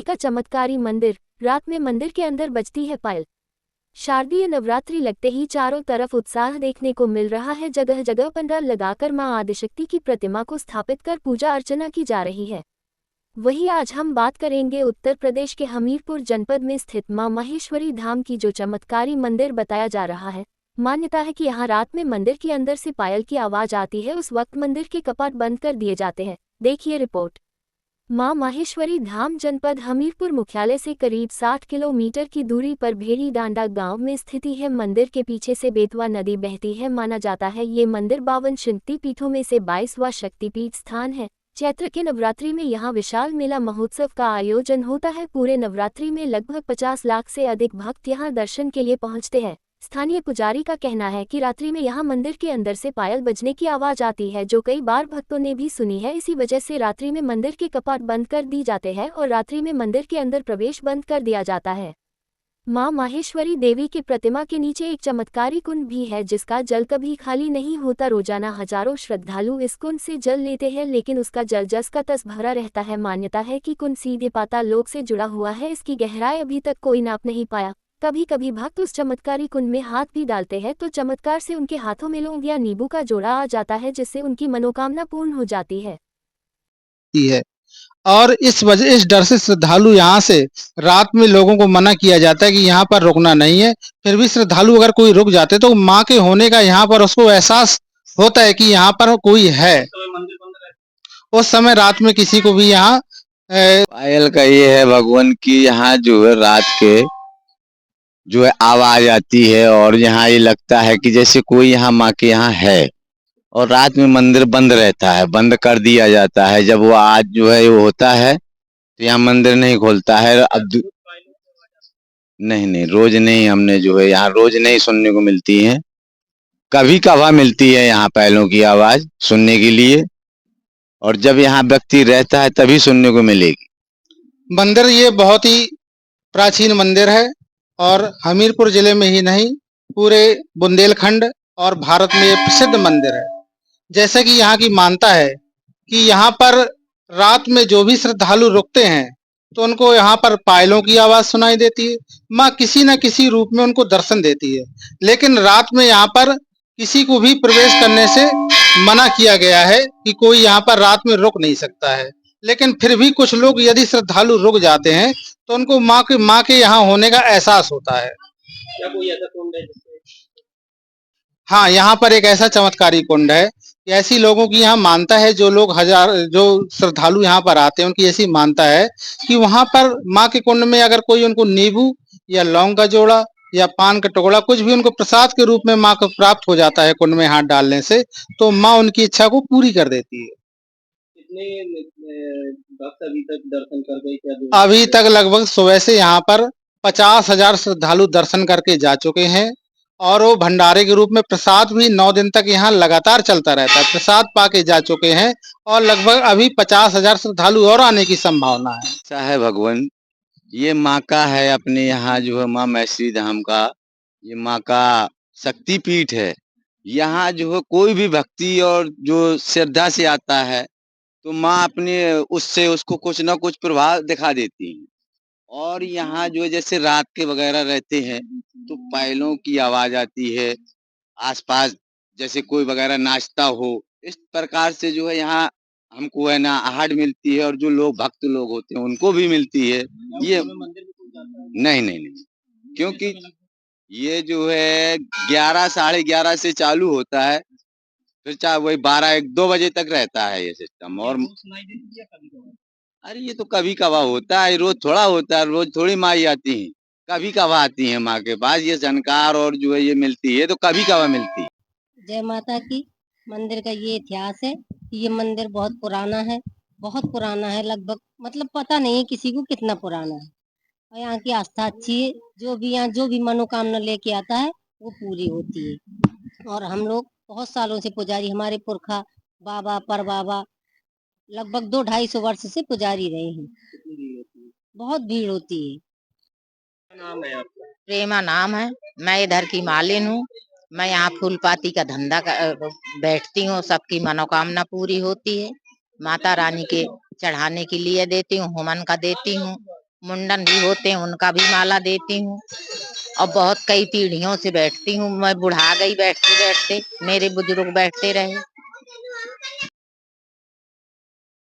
का चमत्कारी मंदिर। रात में मंदिर के अंदर बजती है पायल। शारदीय नवरात्रि लगते ही चारों तरफ उत्साह देखने को मिल रहा है। जगह जगह पंडाल लगाकर मां आदिशक्ति की प्रतिमा को स्थापित कर पूजा अर्चना की जा रही है। वहीं आज हम बात करेंगे उत्तर प्रदेश के हमीरपुर जनपद में स्थित मां माहेश्वरी धाम की, जो चमत्कारी मंदिर बताया जा रहा है। मान्यता है कि यहाँ रात में मंदिर के अंदर से पायल की आवाज आती है। उस वक्त मंदिर के कपाट बंद कर दिए जाते हैं। देखिए रिपोर्ट। मां माहेश्वरी धाम जनपद हमीरपुर मुख्यालय से करीब 60 किलोमीटर की दूरी पर भेड़ी डांडा गांव में स्थिति है। मंदिर के पीछे से बेतवा नदी बहती है। माना जाता है ये मंदिर 52 शक्तिपीठों में से 22वां शक्तिपीठ स्थान है। चैत्र के नवरात्रि में यहाँ विशाल मेला महोत्सव का आयोजन होता है। पूरे नवरात्रि में लगभग 50 लाख से अधिक भक्त यहाँ दर्शन के लिए पहुँचते हैं। स्थानीय पुजारी का कहना है कि रात्रि में यहाँ मंदिर के अंदर से पायल बजने की आवाज आती है, जो कई बार भक्तों ने भी सुनी है। इसी वजह से रात्रि में मंदिर के कपाट बंद कर दी जाते हैं और रात्रि में मंदिर के अंदर प्रवेश बंद कर दिया जाता है। मां माहेश्वरी देवी की प्रतिमा के नीचे एक चमत्कारी कुंड भी है, जिसका जल कभी खाली नहीं होता। रोजाना हजारों श्रद्धालु इस कुंड से जल लेते हैं, लेकिन उसका जल जस का तस भरा रहता है। मान्यता है कि कुंड सीधे पाताल लोक से जुड़ा हुआ है। इसकी गहराई अभी तक कोई नाप नहीं पाया। कभी कभी भक्त उस चमत्कारी कुंड में हाथ भी डालते हैं तो चमत्कार से उनके हाथों में लौंग या नींबू का जोड़ा आ जाता है, जिससे उनकी मनोकामना पूर्ण हो जाती है। और इस डर से श्रद्धालु यहाँ से रात में लोगों को मना किया जाता है कि यहाँ पर रुकना नहीं है। फिर भी श्रद्धालु अगर कोई रुक जाते तो माँ के होने का यहाँ पर उसको एहसास होता है कि यहाँ पर कोई है। उस समय रात में किसी को भी यहाँ पायल का ये है भगवान की, यहाँ जो है रात के जो है आवाज आती है और यहाँ ये लगता है कि जैसे कोई यहाँ माँ के यहाँ है। और रात में मंदिर बंद रहता है, बंद कर दिया जाता है। जब वो आज जो है वो होता है तो यहाँ मंदिर नहीं खोलता है। अब नहीं नहीं, रोज नहीं, हमने जो है यहाँ रोज नहीं सुनने को मिलती है। कभी कभार मिलती है यहाँ पायलों की आवाज सुनने के लिए, और जब यहाँ व्यक्ति रहता है तभी सुनने को मिलेगी। मंदिर ये बहुत ही प्राचीन मंदिर है और हमीरपुर जिले में ही नहीं, पूरे बुंदेलखंड और भारत में ये प्रसिद्ध मंदिर है। जैसे कि यहाँ की मान्यता है कि यहाँ पर रात में जो भी श्रद्धालु रुकते हैं तो उनको यहाँ पर पायलों की आवाज सुनाई देती है। माँ किसी न किसी रूप में उनको दर्शन देती है, लेकिन रात में यहाँ पर किसी को भी प्रवेश करने से मना किया गया है कि कोई यहाँ पर रात में रुक नहीं सकता है। लेकिन फिर भी कुछ लोग यदि श्रद्धालु रुक जाते हैं तो उनको माँ के यहाँ होने का एहसास होता है। क्या कोई ऐसा कुंड है? हाँ, यहाँ पर एक ऐसा चमत्कारी कुंड है। ऐसी लोगों की यहाँ मानता है, जो श्रद्धालु यहाँ पर आते हैं उनकी ऐसी मानता है कि वहां पर माँ के कुंड में अगर कोई उनको नींबू या लौंग का जोड़ा या पान का टुकड़ा कुछ भी उनको प्रसाद के रूप में माँ को प्राप्त हो जाता है कुंड में हाथ डालने से, तो माँ उनकी इच्छा को पूरी कर देती है। कितने भक्त अभी तक दर्शन कर गए? अभी तक लगभग सुबह से यहाँ पर 50,000 श्रद्धालु दर्शन करके जा चुके हैं और वो भंडारे के रूप में प्रसाद भी 9 दिन तक यहाँ लगातार चलता रहता है। प्रसाद पाके जा चुके हैं और लगभग अभी 50,000 श्रद्धालु और आने की संभावना है। ऐसा है भगवान, ये माँ का है अपने यहाँ जो है माँ माहेश्वरी धाम का, ये माँ का शक्तिपीठ है। यहाँ जो है कोई भी भक्ति और जो श्रद्धा से आता है तो माँ अपने उससे उसको कुछ ना कुछ प्रभाव दिखा देती है। और यहाँ जो है जैसे रात के वगैरह रहते हैं तो पायलों की आवाज आती है आसपास, जैसे कोई वगैरह नाचता हो। इस प्रकार से जो है यहाँ हमको है ना आहट मिलती है, और जो लोग भक्त लोग होते हैं उनको भी मिलती है। ये नहीं नहीं नहीं, क्योंकि ये जो है 11 साढ़े 11 से चालू होता है, फिर चाहे वही 12 1 2 बजे तक रहता है ये सिस्टम। और अरे ये तो कभी कभार होता है, रोज थोड़ा होता है, रोज थोड़ी माँ आती है। कभी कभार आती है माँ के पास ये जानकार, और जो है ये मिलती है तो कभी कभार मिलती है। जय माता की। मंदिर का ये इतिहास है कि ये मंदिर बहुत पुराना है, लगभग मतलब पता नहीं है किसी को कितना पुराना है। और यहाँ की आस्था अच्छी है, जो भी मनोकामना लेके आता है वो पूरी होती है। और हम लोग बहुत सालों से पुजारी, हमारे पुरखा बाबा पर बाबा लगभग 200-250 वर्ष से पुजारी रहे हैं। बहुत भीड़ होती है। नाम है आपका? प्रेमा नाम है। मैं इधर की मालिन हूँ। मैं यहाँ फूल पाती का धंधा बैठती हूँ, सबकी मनोकामना पूरी होती है। माता रानी के चढ़ाने के लिए देती हूँ, होमन का देती हूँ। मुंडन भी होते हैं उनका भी माला देती हूँ। और बहुत कई पीढ़ियों से बैठती हूँ। मैं बुढ़ा गई बैठते बैठते, मेरे बुजुर्ग बैठते रहे।